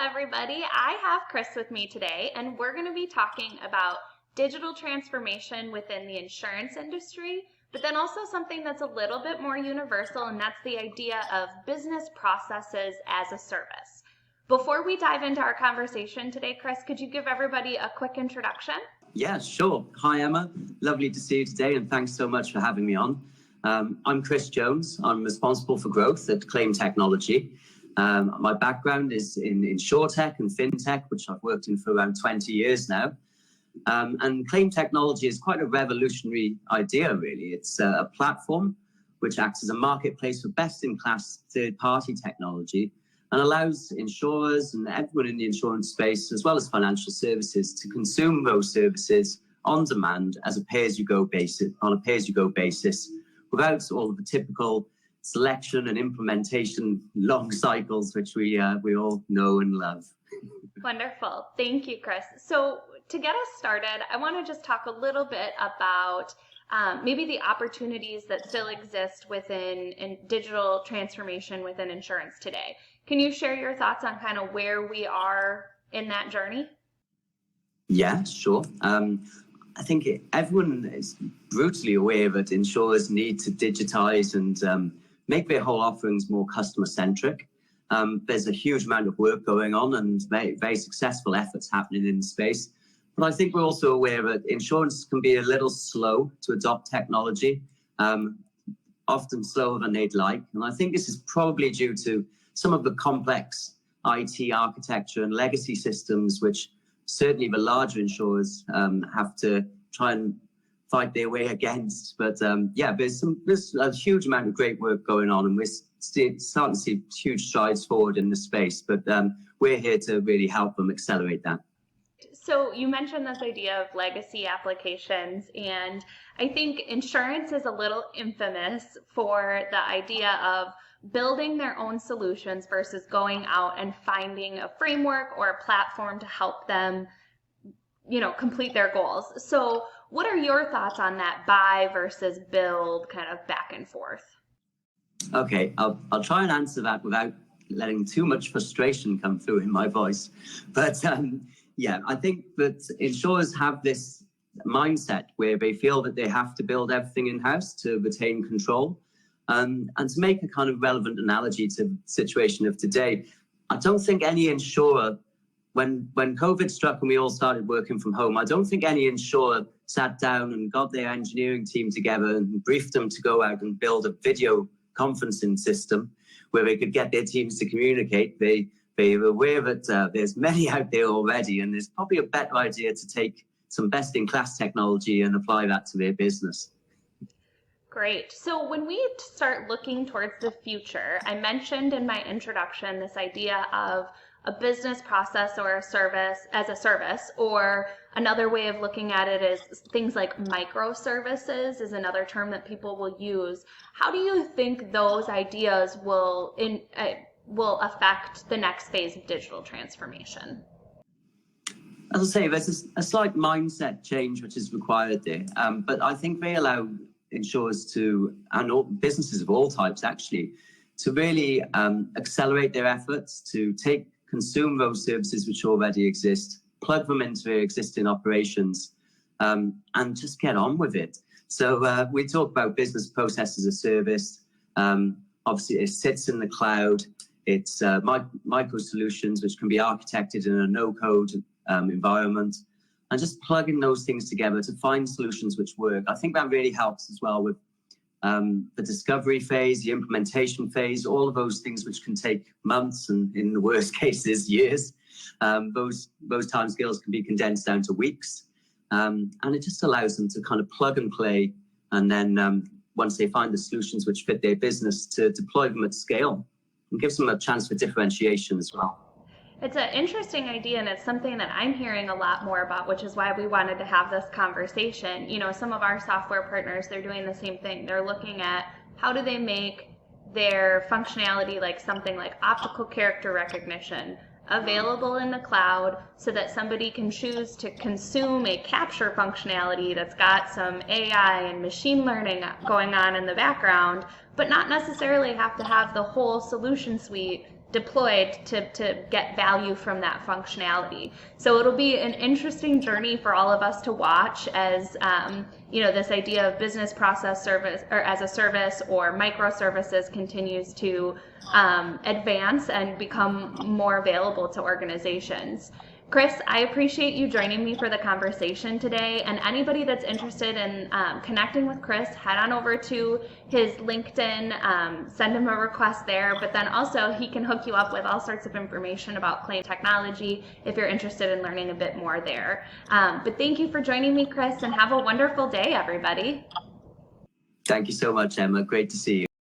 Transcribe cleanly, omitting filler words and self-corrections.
everybody. I have Chris with me today, and we're going to be talking about digital transformation within the insurance industry, but then also something that's a little bit more universal, and that's the idea of business processes as a service. Before we dive into our conversation today, Chris, could you give everybody a quick introduction? Yeah, sure. Hi, Emma. Lovely to see you today, and thanks so much for having me on. I'm Chris Jones. I'm responsible for growth at Claim Technology. My background is in Insurtech and FinTech, which I've worked in for around 20 years now. And Claim Technology is quite a revolutionary idea, really. It's a platform which acts as a marketplace for best-in-class third-party technology and allows insurers and everyone in the insurance space, as well as financial services, to consume those services on demand as a pay-as-you-go basis, without all of the typical selection and implementation long cycles, which we all know and love. Wonderful. Thank you, Chris. So to get us started, I want to just talk a little bit about maybe the opportunities that still exist within digital transformation within insurance today. Can you share your thoughts on kind of where we are in that journey? Yeah, sure. I think everyone is brutally aware that insurers need to digitize and make their whole offerings more customer-centric. There's a huge amount of work going on and very, very successful efforts happening in the space. But I think we're also aware that insurance can be a little slow to adopt technology, often slower than they'd like. And I think this is probably due to some of the complex IT architecture and legacy systems, which certainly the larger insurers have to try and fight their way against. But there's a huge amount of great work going on, and we're starting to see huge strides forward in the space. But we're here to really help them accelerate that. So you mentioned this idea of legacy applications, and I think insurance is a little infamous for the idea of building their own solutions versus going out and finding a framework or a platform to help them, complete their goals. So what are your thoughts on that buy versus build kind of back and forth? Okay, I'll try and answer that without letting too much frustration come through in my voice. But I think that insurers have this mindset where they feel that they have to build everything in-house to retain control. And to make a kind of relevant analogy to the situation of today, I don't think any insurer, when COVID struck and we all started working from home, I don't think any insurer sat down and got their engineering team together and briefed them to go out and build a video conferencing system where they could get their teams to communicate. They were aware that there's many out there already, and there's probably a better idea to take some best-in-class technology and apply that to their business. Great. So when we start looking towards the future, I mentioned in my introduction this idea of a business process or a service as a service, or another way of looking at it is things like microservices is another term that people will use. How do you think those ideas will affect the next phase of digital transformation? As I say, there's a slight mindset change which is required there, but I think they allow insurers and businesses of all types actually to really accelerate their efforts to consume those services which already exist, plug them into their existing operations, and just get on with it. So we talk about business process as a service. Obviously, it sits in the cloud. It's micro solutions which can be architected in a no-code environment, and just plugging those things together to find solutions which work. I think that really helps as well with the discovery phase, the implementation phase, all of those things which can take months and in the worst cases, years. Those timescales can be condensed down to weeks. And it just allows them to kind of plug and play. And then once they find the solutions which fit their business, to deploy them at scale and gives them a chance for differentiation as well. It's an interesting idea, and it's something that I'm hearing a lot more about, which is why we wanted to have this conversation. Some of our software partners, they're doing the same thing. They're looking at how do they make their functionality, like something like optical character recognition, available in the cloud so that somebody can choose to consume a capture functionality that's got some AI and machine learning going on in the background, but not necessarily have to have the whole solution suite deployed to get value from that functionality. So it'll be an interesting journey for all of us to watch as this idea of business process service or as a service or microservices continues to advance and become more available to organizations. Chris, I appreciate you joining me for the conversation today. And anybody that's interested in connecting with Chris, head on over to his LinkedIn, send him a request there. But then also he can hook you up with all sorts of information about claim technology if you're interested in learning a bit more there. But thank you for joining me, Chris, and have a wonderful day, everybody. Thank you so much, Emma. Great to see you.